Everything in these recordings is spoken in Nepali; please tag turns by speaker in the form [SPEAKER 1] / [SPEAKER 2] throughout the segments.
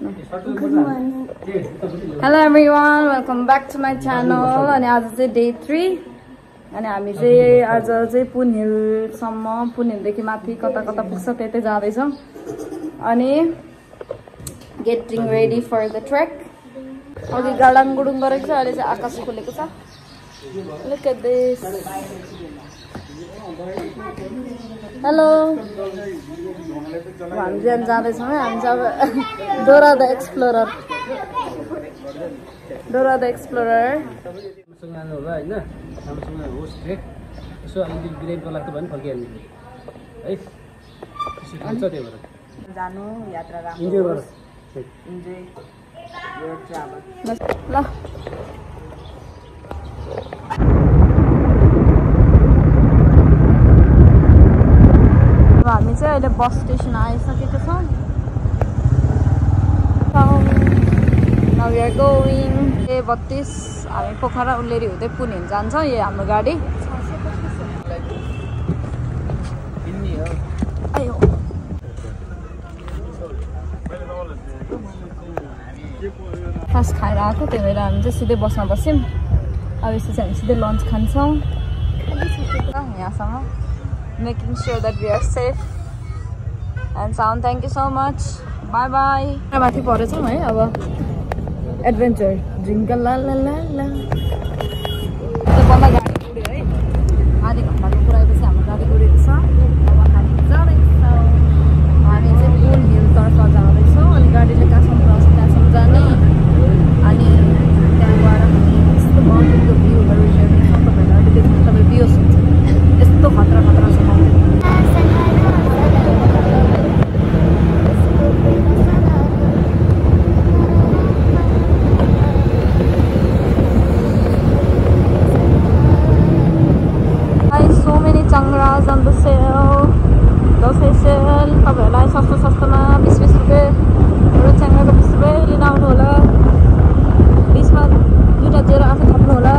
[SPEAKER 1] Good morning. Hello everyone, welcome back to my channel. अनि आज चाहिँ day 3 अनि हामी चाहिँ आज चाहिँ पुन हिलसम्म पुन हिलदेखि माथि कता कता पुग्छ त्यतै जाँदै छौं अनि getting ready for the trek. अघि गाडाङ गुडुङ गरेको छ अहिले चाहिँ आकाश खुलेको छ. Look at this. Hello. हामी चाहिँ जाँदै छौं हामी चाहिँ Dora the explorer. Dora the explorer.
[SPEAKER 2] सँग आउनु होला हैन हामीसँग होस् ट्रेक यसो अलि बिराइको लाग्छ भने फर्किहाल्नु है त्यसो हुन्छ त्यही भएर
[SPEAKER 1] जानु यात्रा राम्रो
[SPEAKER 2] इन्जोय गर
[SPEAKER 1] इन्जोय योर ट्राभल ल हामी चाहिँ अहिले बस स्टेसन आइसकेको छौं. Now we are going. 32 हामी पोखरा उल्लेरी हुँदै पुन हिल जान्छौं. यो हाम्रो गाडी. आयो. फास्ट खाएर आएको त्यही भएर हामी चाहिँ सिधै बसमा बस्यौं. अब यसो चाहिँ हामी सिधै लन्च खान्छौं. यहाँसम्म making sure that we are safe and sound. Thank you so much. Bye bye. माथि परेछौं है अब एडभेन्चर जिंगल ला ला ला ला. त्यो बन्द गाडी उड्यो है. आधी घण्टाको कुरापछि हाम्रो गाडी उडेको छ. अब हामी जाँदैछौँ. हामी चाहिँ पुन हिल तर्फ जाँदैछौँ अनि गाडीले कहाँसम्म क्रस त्यहाँसम्म जाने अनि त्यहाँबाट हामी यस्तो माउन्टेनको भ्यूहरू हेर्नेछौँ. तपाईँहरूले देख्नु तपाईँ भ्यूज हुन्छ यस्तो खतरा खतरा छ mountain. Changras on the sale. Dashain sale तपाईहरुलाई सस्तो सस्तोमा 20-20 रुपैयाँ एउटा च्याङ्ग्राको 20 रुपैयाँ लिन आउनु होला. 20 मा दुईटा जेरो आफै थप्नु होला.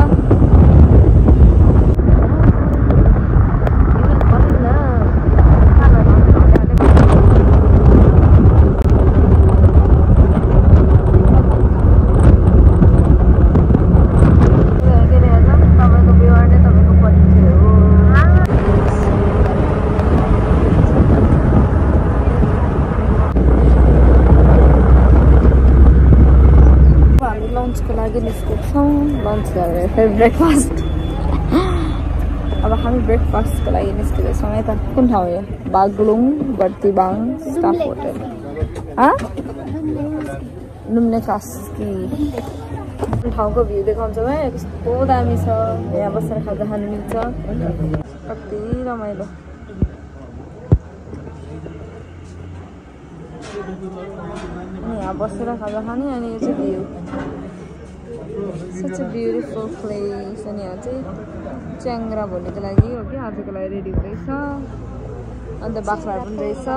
[SPEAKER 1] लन्च गरेर फेरि ब्रेकफास्ट. अब हामी ब्रेकफास्टको लागि निस्किँदैछौँ. यता कुन ठाउँ हो? Baglung Bartibang staff hotel. नुम्ने कास्की ठाउँको भ्यू देखाउँछौँ है. कस्तो दामी छ. यहाँ बसेर खाजा खानु मिल्छ. कति रमाइलो. यहाँ बसेर खाजा खाने अनि यो चाहिँ view. Such a beautiful place. अनि यहाँ चाहिँ च्याङ्ग्रा भोलिको लागि हो कि आजको लागि रेडी हुँदैछ. अन्त बाख्राहरू पनि रहेछ.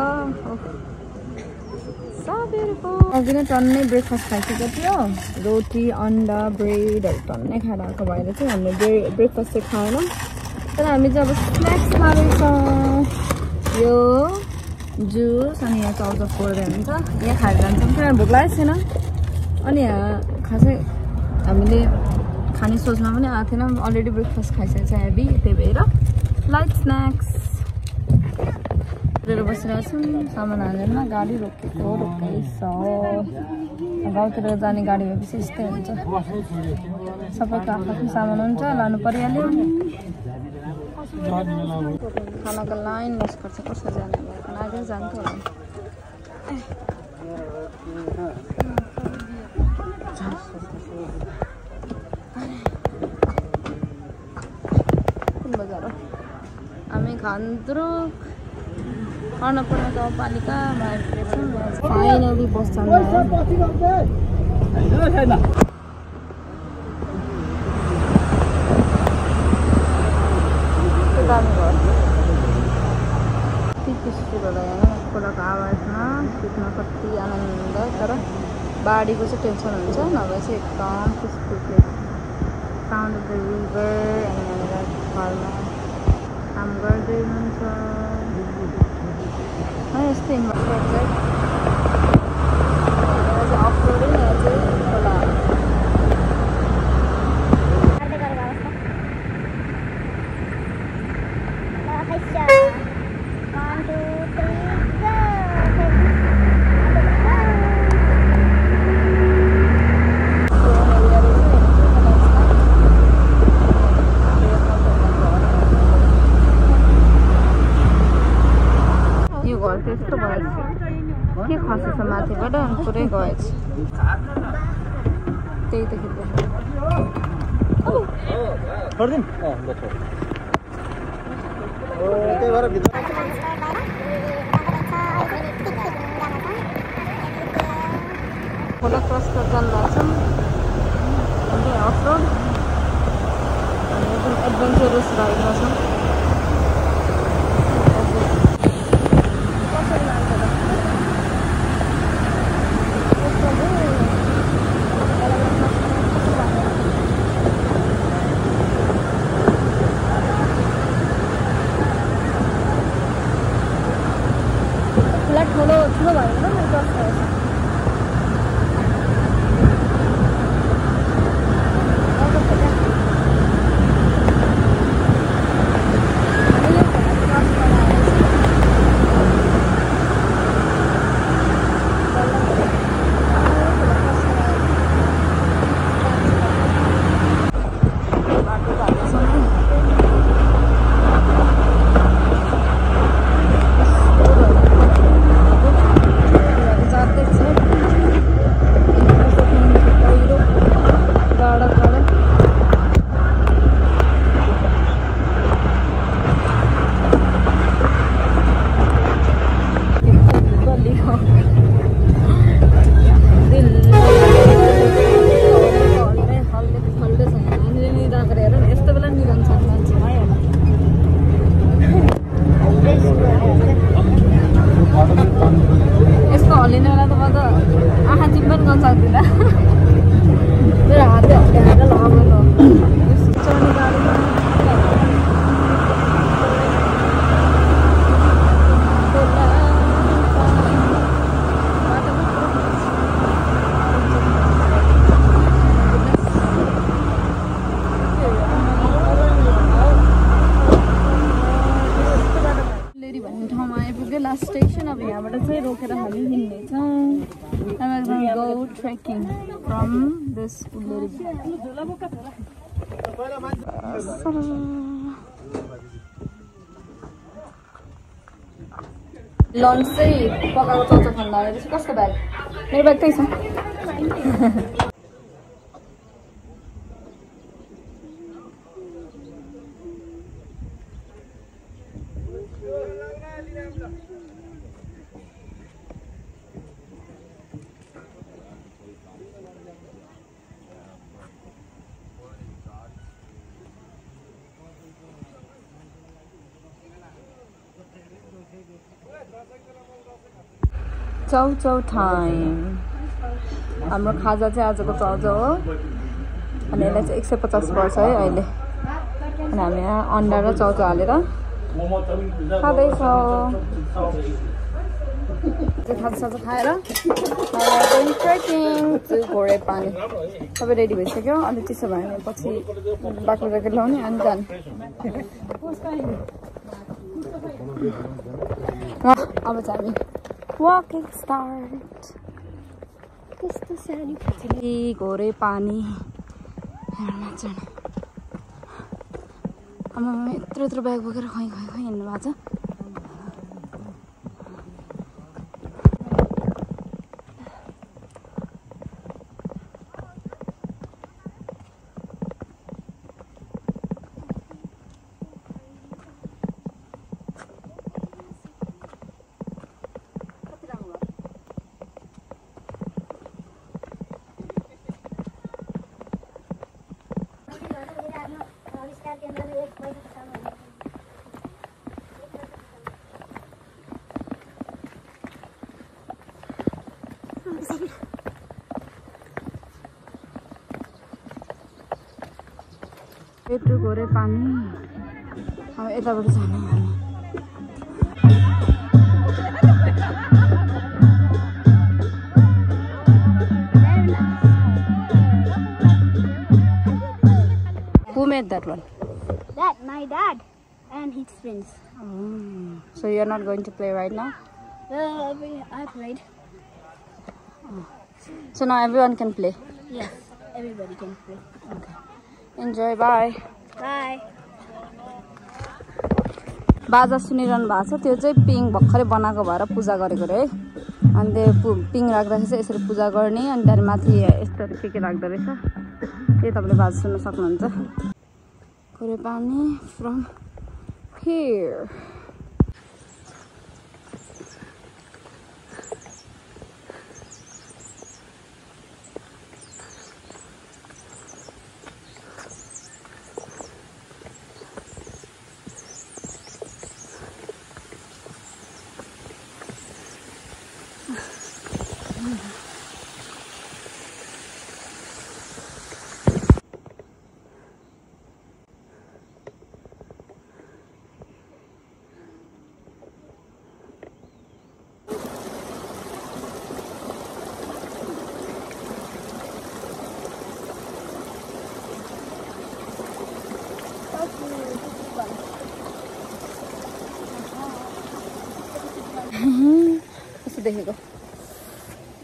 [SPEAKER 1] So beautiful. अघि नै टन्नै ब्रेकफास्ट खाइसकेको थियो. रोटी अन्डा ब्रेडहरू टन्नै खाएर आएको भएर चाहिँ हामीले ब्रेकफास्ट चाहिँ खाएनौँ. तर हामी चाहिँ अब स्न्याक्स खाँदैछौँ. यो जुस अनि यहाँ चाउचाउ फोरेर हुन्छ. यहाँ खाएर जान्छौँ किनभने भोक लागेको छैन. अनि यहाँ खासै हामीले खाने सोचमा पनि आएको थिएन. अलरेडी ब्रेकफास्ट खाइसकेको छ हेभी. त्यही भएर लाइट स्न्याक्स लिएर बसिरहेको छौँ. सामान हालेरमा गाडी रोकेको रोक्दैछ. गाउँतिर जाने गाडी भएपछि यस्तै हुन्छ. सबैको आफ्नो सामान हुन्छ लानु परिहाल्यो. खानाको लाइन लस्कर्छ कसरी जाने भयो. नागेर जान्थ्यो होला. कुन बजार हो? हामी खान्द्रुक अन्नपूर्ण गाउँपालिकामा आइपुगेछौँ. फाइनली बस जानु आयो. दामी भयो. पिसफुल होला यहाँ खोलाको आवाजमा सुत्न कति आनन्द. तर बाढीको चाहिँ टेन्सन हुन्छ. नभए चाहिँ एकदम peaceful place. Sound of the river. अनि यहाँनिर घरमा काम गर्दै हुनुहुन्छ. यस्तै इन्भर्टर चाहिँ गएछ त्यही त खेल्दै
[SPEAKER 2] गर्दिन त्यही भएर भित्र
[SPEAKER 1] खोला क्रस गरेर जानु लाग्छौँ अफ रोड अनि एकदम एडभेन्चरस राइडमा छौँ ठुलो ठुलो भयो न क्रस गरेछ लास्ट स्टेशन अब यहाँबाट चाहिँ रोकेर हामी हिँड्नेछौँ go trekking from this lunch चाहिँ पकाएको चौचो खान लागेको छ कसको ब्याग मेरो ब्याग त्यही छ चौचौ टाइम हाम्रो खाजा चाहिँ आजको चौचौ हो अनि यसलाई चाहिँ 150 पर्छ है अहिले अनि हामी यहाँ अन्डा र चौचौ हालेर खाँदैछौँ खाजासाजा खाएर ट्रेकिङ घोडे पानी सबै रेडी भइसक्यो अनि त्यसो भयो भने पछि बाक्लो ज्याकेट लाउने अनि जाने अब चाहिँ हामी walking start कस्तो सानी फुच्ची घोरे पानी हेर्न चाहिँ आमा यत्रो ब्याग बोकेर खै हिँड्नु भएको छ यत्रो घोरे पानी अब यताबाट जाने Who made that one?
[SPEAKER 3] That, my dad and his friends.
[SPEAKER 1] So you're not going to play right now?
[SPEAKER 3] I played.
[SPEAKER 1] So now everyone can play?
[SPEAKER 3] Yes, everybody can play.
[SPEAKER 1] Okay. Enjoy, bye.
[SPEAKER 3] Bye.
[SPEAKER 1] बाजा सुनिरहनु भएको छ त्यो चाहिँ पिङ भर्खरै बनाएको भएर पूजा गरेको रे है अनि त्यो पिङ राख्दाखेरि चाहिँ यसरी पूजा गर्ने अनि त्यहाँदेखि माथि यस्तो के राख्दो रहेछ त्यही तपाईँले बाज सुन्न सक्नुहुन्छ कोरे पानी फ्रम हियर कस्तो देखेको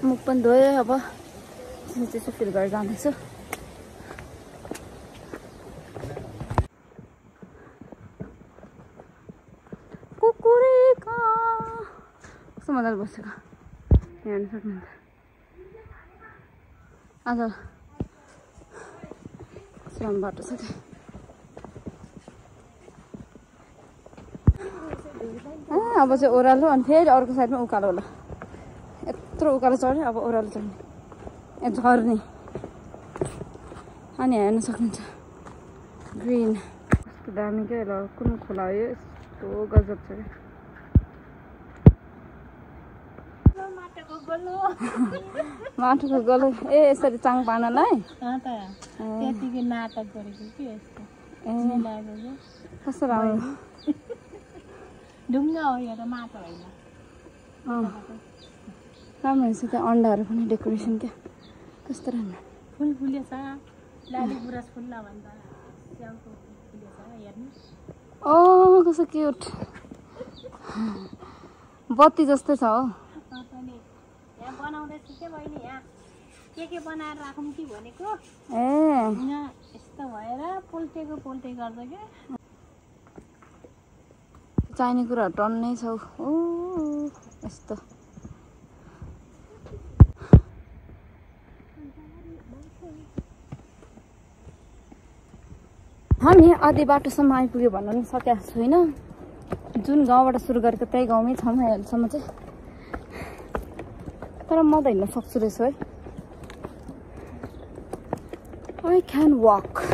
[SPEAKER 1] मुख पनि धोएँ अब चिसो फिल गरेर जाँदैछु कुकुरेका कस्तो मजाले बसेको हेर्न सक्नुहुन्छ आज कस्तो राम्रो बाटो छ क्या अब चाहिँ ओह्रालो अनि फेरि अर्को साइडमा उकालो होला यत्रो उकालो चढ्यो अब ओह्रालो चढ्ने ए झर्ने अनि हेर्न सक्नुहुन्छ ग्रिन कस्तो दामी क्या ल कुन खोला हो यो यस्तो गजब छ क्या माटोको गोलो ए यसरी चाङ पार्नलाई कस्तो राम्रो
[SPEAKER 3] ढुङ्गा हो यो त माटो होइन
[SPEAKER 1] राम्रो रहेछ त्यहाँ अन्डाहरू पनि डेकोरेसन क्या कस्तो राम्रो
[SPEAKER 3] फुल फुलेछ लाली गुराँस फुल्ला भन्दा स्याउको फुलेछ हेर्नु
[SPEAKER 1] ओ कस्तो क्युट बत्ती जस्तै छ हो
[SPEAKER 3] यहाँ बनाउँदैछ के बहिनी यहाँ के बनाएर राखौँ कि भनेको
[SPEAKER 1] ए
[SPEAKER 3] यहाँ यस्तो भएर पोल्टेको पोल्टे गर्छ क्या
[SPEAKER 1] चाहिने कुराहरू टन्नै छ ओ यस्तो हामी आधी बाटोसम्म आइपुग्यो भन्न पनि सकेको छैन जुन गाउँबाट सुरु गरेको त्यही गाउँमै छौँ अहिलेसम्म चाहिँ तर म त हिँड्न सक्छु रहेछु है आई क्यान वक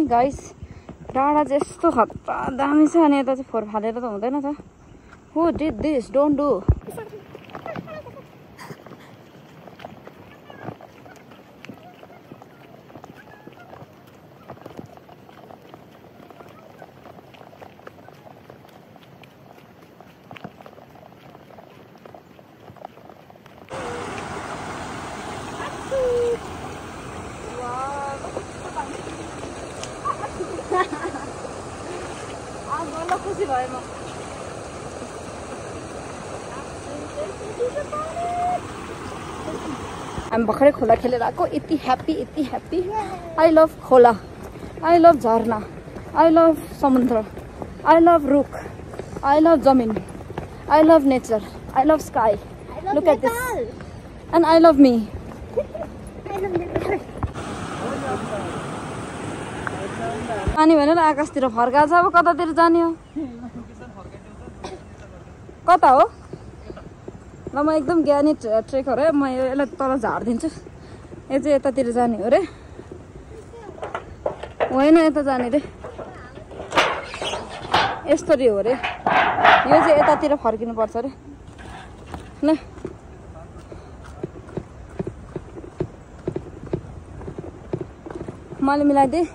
[SPEAKER 1] गाइस डाँडा चाहिँ यस्तो खतरा दामी छ अनि यता चाहिँ फोहोर फालेर त हुँदैन त who did this don't do खुसी भयो म हामी भर्खरै खोला खेलेर आएको यति ह्याप्पी आई लभ खोला आई लभ झरना आई लभ समुद्र आई लभ रुख आई लभ जमिन I love nature I love sky look at this and I love me जाने भनेर आकाशतिर फर्काएको छ अब कतातिर जाने हो कता हो ल म एकदम ज्ञानी ट्रेकर है म यसलाई तल झारिदिन्छु यो चाहिँ यतातिर जाने हो रे होइन यता जाने रे यस्तरी हो रे यो चाहिँ यतातिर फर्किनु पर्छ रे ल मैले मिलाइदिएँ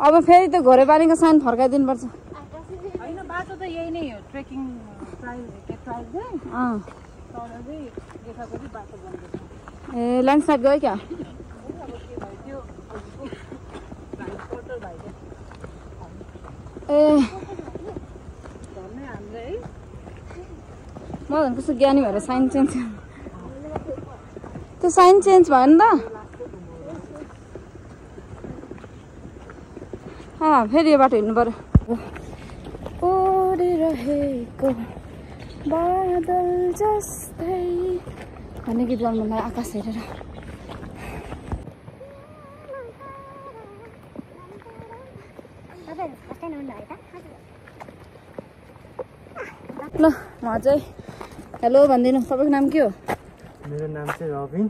[SPEAKER 1] अब फेरि त्यो घोरेबारीको साइन फर्काइदिनु पर्छ
[SPEAKER 3] होइन बाटो त यही नै हो ट्रेकिङ
[SPEAKER 1] ए ल्यान्डस्लाइड गयो क्या ए म झन् कस्तो ज्ञानी भएर साइन चेन्ज त्यो साइन चेन्ज भयो नि त फेरि यो बाटो हिँड्नु पर्यो ओडिरहेको बादल जस्तै भन्ने गीत गाउनु मलाई आकाश हेरेर ल म चाहिँ हेलो भनिदिनु तपाईँको नाम के हो
[SPEAKER 2] मेरो नाम चाहिँ रबिन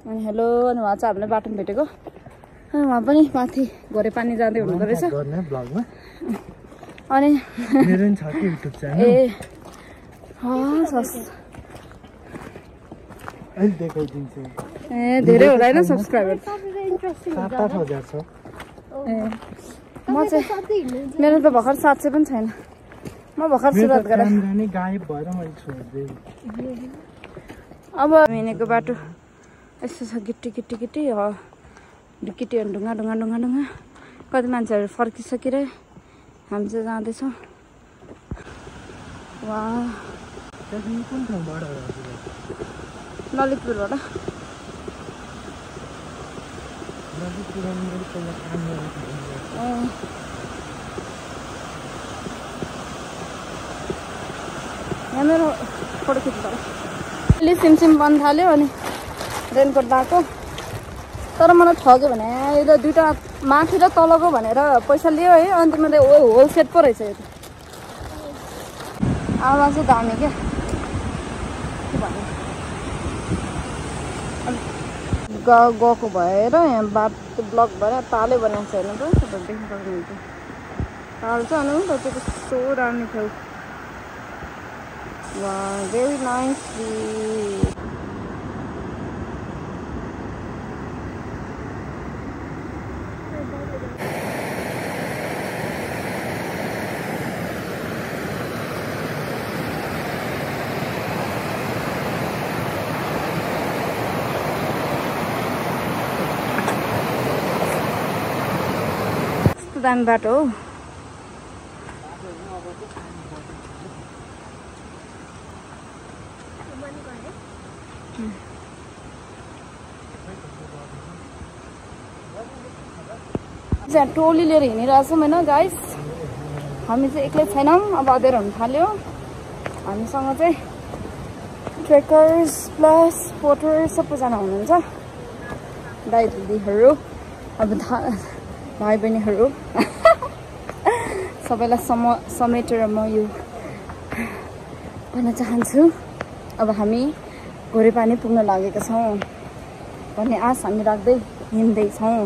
[SPEAKER 1] अनि हेलो अनि उहाँ चाहिँ हामीले बाटोमा भेटेको उहाँ पनि माथि घोरे पानी जाँदै हुनुहुँदो रहेछ अनि
[SPEAKER 2] मेरो छ कि युट्युब च्यानल
[SPEAKER 1] ए
[SPEAKER 2] अहिले देखाइदिन्छु
[SPEAKER 1] ए धेरै होला होइन सब्सक्राइबर
[SPEAKER 2] 7-8 छ
[SPEAKER 1] ए म चाहिँ मेरो त भर्खर 700 पनि छैन म भर्खर सुरुवात गरेँ
[SPEAKER 2] नि गायब भएर मैले छोड्दै
[SPEAKER 1] अब हिँडेको बाटो यस्तो छ गिट्टी गिट्टी गिट्टी गिट्टी अनि ढुङ्गा ढुङ्गा ढुङ्गा ढुङ्गा कति मान्छेहरू फर्किसकिरहे हामी चाहिँ जाँदैछौँ वा
[SPEAKER 2] कुन ठाउँबाट
[SPEAKER 1] ललितपुरबाट यहाँ मेरो फोटो खिच्नु अहिले सिमसिम बन्द थाल्यो अनि रेनकोट लगाएको तर मलाई ठग्यो भने यो दुइटा माथि र तलको भनेर पैसा लियो है अन्त मैले होल सेट पो रहेछ यो त आवाज चाहिँ दामी क्या के भन्नु गएको भएर यहाँ बाटो ब्लक भएर तालै बनाएको छ हेर्नु त तपाईँहरू देख्नु सक्नुहुन्छ ताल चाहिँ अनि त त्यो कस्तो राम्रो थियो वा भेरी नाइस दामी बाटो हो चाहिँ टोली लिएर हिँडिरहेछौँ होइन गाइस हामी चाहिँ एक्लै छैनौँ अब अँध्यारो हुन थाल्यो हामीसँग चाहिँ ट्रेकर्स प्लस पोटर्स सबैजना हुनुहुन्छ दाइ दिदीहरू अब भाइ बहिनीहरू सबैलाई समेटेर म यो भन्न चाहन्छु अब हामी घोरेपानी पुग्न लागेका छौँ भन्ने आश हामी राख्दै हिँड्दैछौँ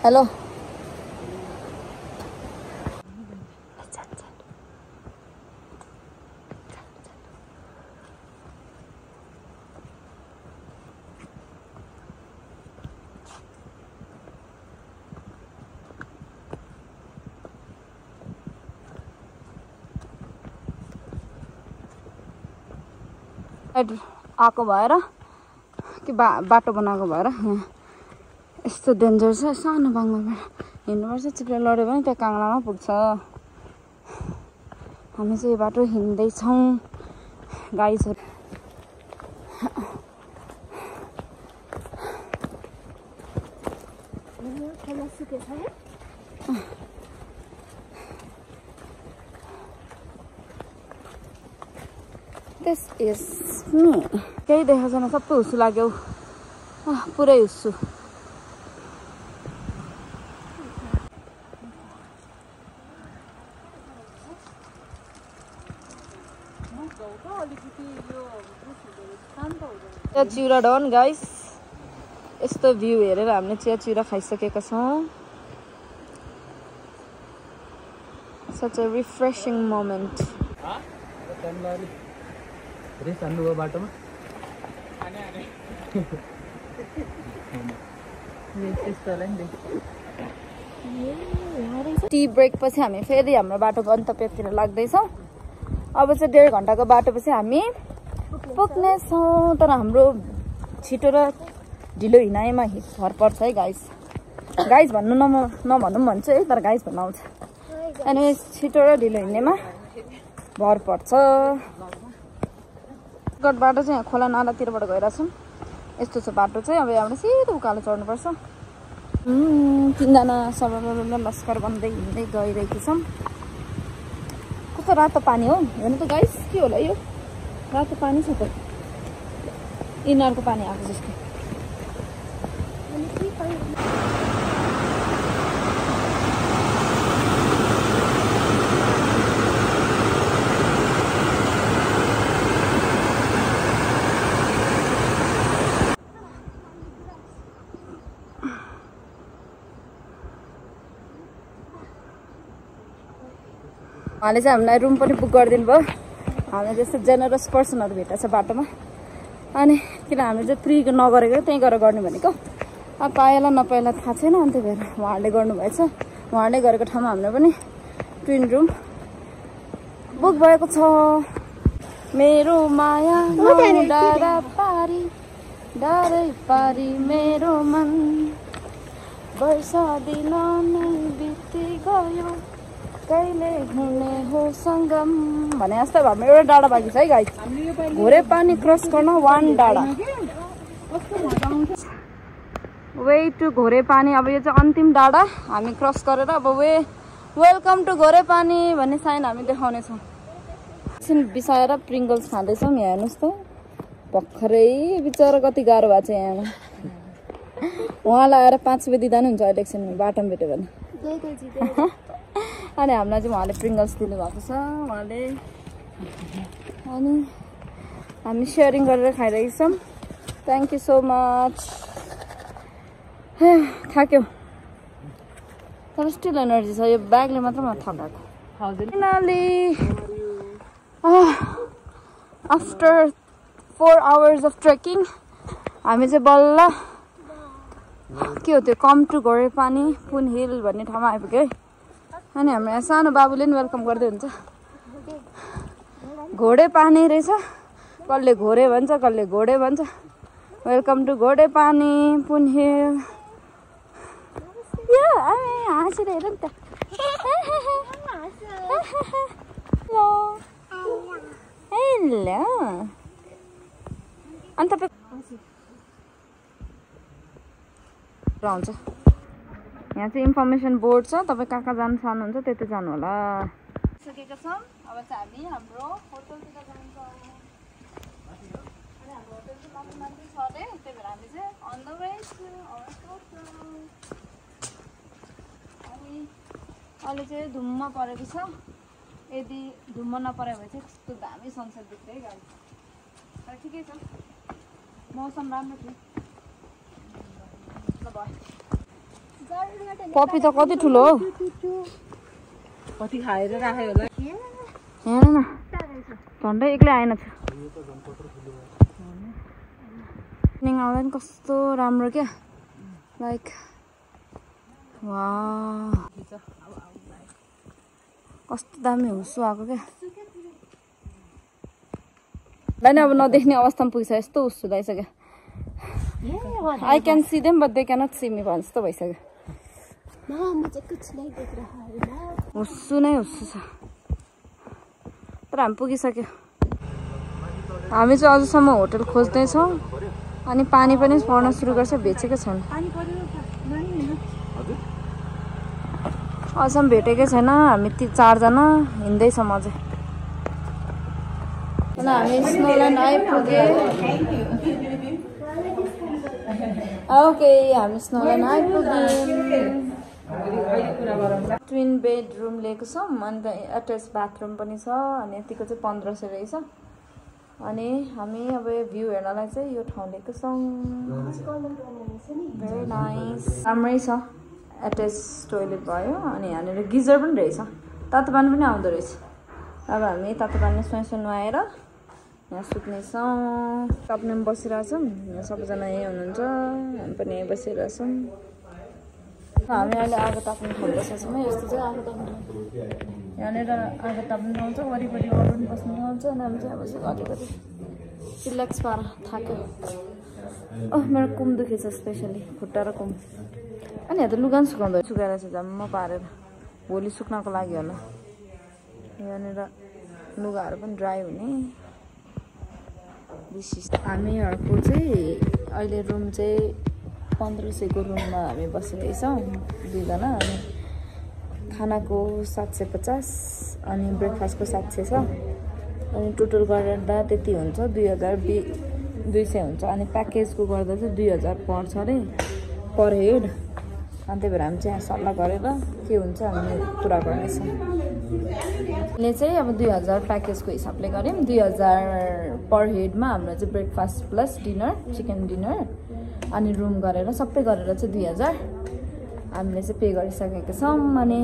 [SPEAKER 1] हेलो आएको भएर कि बाटो बनाएको भएर यहाँ यस्तो डेन्जर छ सानो बाङ्गोबाट हिँड्नुपर्छ चिप्ले लड्यो भने त्यहाँ काङ्लामा पुग्छ हामी चाहिँ यो बाटो हिँड्दैछौँ गाइजहरू This is me. केही देखा छैन सबै हुस्सु लाग्यो पुरै हुस्सु चिया चिउरा डन गाइस यस्तो भ्यू हेरेर हामीले चिया चिउरा खाइसकेका छौँ such a refreshing moment
[SPEAKER 2] बाटोमा
[SPEAKER 1] टी ब्रेक पछि हामी फेरि हाम्रो बाटो गन्तव्यतिर लाग्दैछौँ अब चाहिँ 1.5 घन्टाको बाटो पछि हामी पुग्नेछौँ तर हाम्रो छिटो र ढिलो हिँडाइमा भर पर्छ है गाइस भन्नु नभनौँ भन्छु है तर गाइस भन्नु आउँछ अनि छिटो र ढिलो हिँड्नेमा भर पर्छ बाटो चाहिँ यहाँ खोला नालातिरबाट गइरहेछौँ यस्तो छ बाटो चाहिँ अब यहाँबाट सिधै उकालो चढ्नुपर्छ तीनजना सबैजना लस्कर बन्दै हिँड्दै गइरहेको छौँ। कस्तो रातो पानी हो हेर्नु त गाइस, के होला यो रातो पानी छ त, इनारको पानी आएको जस्तो। उहाँले चाहिँ हामीलाई रुम पनि बुक गरिदिनु भयो। हामीले त्यस्तो जेनरस पर्सनहरू भेटेको छ बाटोमा, अनि किन हामीले चाहिँ फ्री नगरेको त्यहीँ गएर गर्ने भनेको। अब पाएला नपाएला थाहा छैन, अनि त्यही भएर उहाँहरूले गर्नुभएछ। उहाँहरूले गरेको ठाउँमा हामीले पनि ट्विन रुम बुक भएको छ। मेरो माया डाँडा पारी डाँडै पारी मेरो मन, वर्ष दिन नै बिति गयो कहिले हुने हो सङ्गम भने जस्तो भए एउटा डाँडा बाँकी छ है गाइस। घोरे पानी क्रस गर्न 1 डाँडा, वे टु घोरे पानी। अब यो चाहिँ अन्तिम डाँडा हामी क्रस गरेर अब वेलकम टु घोरे पानी भन्ने साइन हामी देखाउनेछौँ। एकछिन बिसाएर प्रिङ्गल्स खाँदैछौँ। यहाँ हेर्नुहोस् त भर्खरै बिचरा कति गाह्रो भएको छ यहाँ। उहाँलाई आएर 5 रुपियाँ दिँदा नि हुन्छ अहिले एकछिनमा बाटोमा भेट्यो भने। अनि हामीलाई चाहिँ उहाँले प्रिङ्गल्स दिनुभएको छ उहाँले, अनि हामी सेयरिङ गरेर खाइरहेको छौँ। Thank you so much. थाक्यो तर स्टिल एनर्जी छ, यो ब्यागले मात्र मलाई थकाएको। Finally after 4 hours of trekking हामी चाहिँ बल्ल के हो त्यो कम टु घोरे पानी पुन हिल भन्ने ठाउँमा आइपुग्यो है। अनि हाम्रो यहाँ सानो बाबुले नि वेलकम गर्दै हुन्छ। घोडे पानी रहेछ, कसले घोरे भन्छ कसले घोडे भन्छ। वेलकम टु घोडे पानी पुन हिल। हाँसेर हेर नि त। हेलो अनि तपाईँ हुन्छ यहाँ चाहिँ इन्फर्मेसन बोर्ड छ, तपाईँ कहाँ कहाँ जानु चाहनुहुन्छ त्यतै जानु होला। सकेका छौँ, अब चाहिँ हामी हाम्रो होटलतिर जान्छौँ। अनि हाम्रो होटल चाहिँ माथि माथि छ अरे, त्यही भएर हामी चाहिँ on the way to our hotel. अनि अहिले चाहिँ धुम्म परेको छ, यदि धुम्म नपरे भए चाहिँ कस्तो दामी सनसेट देख्दै गाडी। तर ठिकै छ, मौसम राम्रो थियो। ल भयो। पपी त कति ठुलो हो,
[SPEAKER 3] कति खाएर राख्यो होला।
[SPEAKER 1] हेर न झन्डै एक्लै आएन थियो। इभिनिङ आउँदा नि कस्तो राम्रो क्या, लाइक वाह कस्तो दामी हुस्सो आएको क्या। दाइ अब नदेख्ने अवस्थामा पुगिसक्यो, यस्तो हुस्सो लागिसक्यो। I can see them but they cannot see me भन्छ जस्तो भइसक्यो। हुस्सु नै हुस्सु छ, तर हामी पुगिसक्यो। हामी चाहिँ अझसम्म होटल खोज्दैछौँ, अनि पानी पनि पर्न सुरु गर्छ, भेटेकै छैन। अझसम्म भेटेकै छैन। हामी 4जना हिँड्दैछौँ अझै। हामी स्नोल्यान्ड आइपुगे। ओके हामी स्नोल्यान्ड आइपुग्यौँ। ट्विन बेडरुम लिएको छौँ, अन्त एट्याच बाथरुम पनि छ, अनि यतिको चाहिँ 1500 रहेछ। अनि हामी अब भ्यू हेर्नलाई चाहिँ यो ठाउँ लिएको छौँ। भेरी नाइस, राम्रै छ। एट्याच टोइलेट भयो, अनि यहाँनिर गिजर पनि रहेछ, तातो पानी पनि आउँदो रहेछ। अब हामी तातो पानी सुहाइ नुहाएर यहाँ सुत्नेछौँ। टप्नेमा बसिरहेछौँ, यहाँ सबैजना यहीँ हुनुहुन्छ, हामी पनि यहीँ बसिरहेछौँ। हामी अहिले आगो ताप्ने ठाउँ बसेको छौँ। यस्तो चाहिँ आगो ताप्ने ठाउँ, यहाँनिर आगो ताप्ने ठाउँ छ, वरिपरि अरू पनि बस्ने ठाउँ छ। अनि हामी चाहिँ अब अलिकति रिल्याक्स पाएर थाक्यो। मेरो कुम दुखेछ, स्पेसली खुट्टा र कुम। अनि यहाँ त लुगा पनि सुकाउँदो सुकाएर चाहिँ जम्म पारेर भोलि सुक्नको लागि होला। यहाँनिर लुगाहरू पनि ड्राई हुने। हामीहरूको चाहिँ अहिले रुम चाहिँ 1500 को रुममा हामी बसिरहेछौँ दुईजना अनि खानाको 750 अनि ब्रेकफास्टको 700 छ अनि टोटल गरेर त्यति हुन्छ 2200 हुन्छ अनि प्याकेजको गर्दा चाहिँ 2000 पर्छ अरे पर हेड अनि त्यही भएर हामी चाहिँ सल्लाह गरेर के हुन्छ हामी कुरा गर्नेछौँ ले चाहिँ अब 2000 प्याकेजको हिसाबले गऱ्यौँ 2000 पर हेडमा हाम्रो चाहिँ breakfast plus dinner chicken dinner अनि रुम गरेर सबै गरेर चाहिँ 2000 हामीले चाहिँ पे गरिसकेका छौँ अनि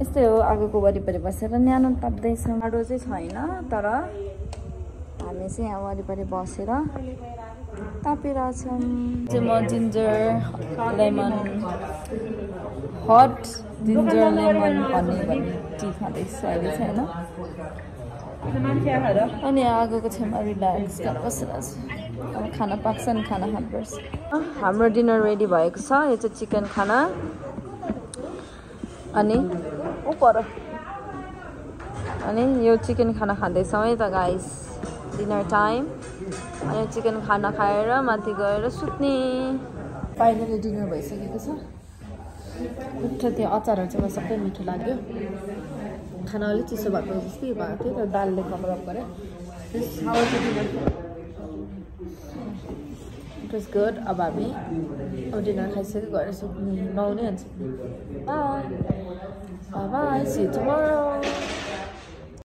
[SPEAKER 1] यस्तै हो आगोको वरिपरि बसेर न्यानो ताप्दैछौँ बाटो चाहिँ छैन तर हामी चाहिँ यहाँ वरिपरि बसेर तापिरहेछौँ चाहिँ म ginger lemon hot ginger lemon भन्ने टी खाँदैछु अहिले चाहिँ होइन अनि आगोको छेउमा रिल्याक्स गरेर बसिरहेको छु अब खाना पाक्छ नि खाना खानुपर्छ हाम्रो डिनर रेडी भएको छ यो चाहिँ चिकन खाना अनि अनि यो चिकन खाना खाँदैछौँ है त गाइस डिनर टाइम अनि चिकन खाना खाएर माथि गएर सुत्ने फाइनली डिनर भइसकेको छ मिठो त्यो अचारहरू चाहिँ मलाई सबै मिठो लाग्यो खाना अलिक चिसो भएको जस्तै भएको थियो तर दालले कभर अप गरे इट वाज गुड अब हामी अब डिनर खाइसक्यो गएर सुत्ने 9 नै हुन्छ bye bye see you tomorrow